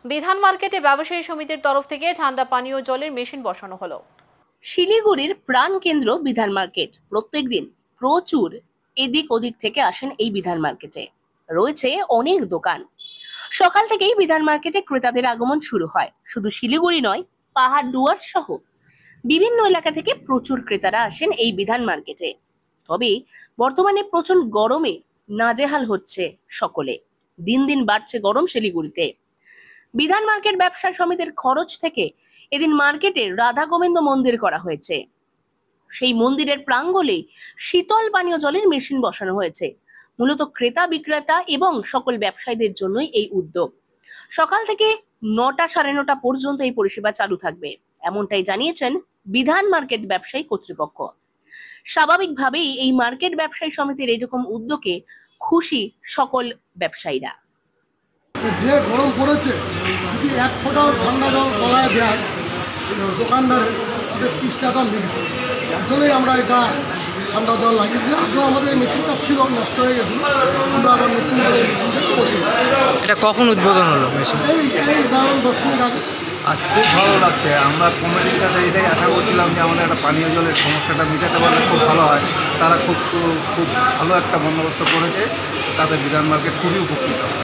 বিধান মার্কেটে ব্যবসায়ী সমিতির তরফ থেকে ঠান্ডা পানীয় জলের মেশিন বসানো হলো। শিলিগুড়ির প্রাণকেন্দ্র বিধান মার্কেট। প্রত্যেকদিন প্রচুর এদিক ওদিক থেকে আসেন এই বিধান মার্কেটে। রয়েছে অনেক দোকান। সকাল থেকেই বিধান মার্কেটে ক্রেতাদের আগমন শুরু হয়। শুধু শিলিগুড়ি নয়, পাহাড়ডুয়ার সহ বিভিন্ন এলাকা থেকে প্রচুর ক্রেতারা আসেন এই বিধান মার্কেটে। তবে বর্তমানে প্রচন্ড গরমে নাজেহাল হচ্ছে সকলে। দিন দিন বাড়ছে গরম শিলিগুড়িতে। বিধান মার্কেট ব্যবসা সমিতির খরচ থেকে এদিন মার্কেটে রাধা গোবিন্দ মন্দির করা হয়েছে। সেই মন্দিরের প্রাঙ্গণে শীতল পানীয় জলের মেশিন বসানো হয়েছে। মূলত ক্রেতা বিক্রেতা এবং সকল ব্যবসায়ীদের জন্যই এই উদ্যোগ। সকাল থেকে 9টা সাড়ে 9টা পর্যন্ত এই পরিষেবা চালু থাকবে, এমনটাই জানিয়েছেন বিধান মার্কেট ব্যবসায়ী কর্তৃপক্ষ। স্বাভাবিকভাবেই এই মার্কেট ব্যবসায়ী সমিতির এরকম উদ্যোগে খুশি সকল ব্যবসায়ীরা। যে গরম পড়েছে, যদি এক ফোঁটাও ঠান্ডা জল গলায় দেয় দোকানদারে, তাদের পৃষ্ঠাটা মিলবে। এর জন্যই আমরা এটা ঠান্ডা জল লাগিয়েছি। আগেও আমাদের এই মেশিনটা ছিল, নষ্ট হয়ে গেছিল, আমরা আবার নতুন করে এই মেশিনটাকে বসে। এটা কখন উদ্বোধন হলো মেশিন? এই ধরুন 10 মিনিট আগে। আজ খুব ভালো লাগছে। আমরা কমিটির কাছে এটাই আশা করছিলাম যে আমাদের একটা পানীয় জলের সমস্যাটা মেটাতে পারলে খুব ভালো হয়। তারা খুব ভালো একটা বন্দোবস্ত করেছে, তাদের বিধান মার্কেট খুবই উপকৃত।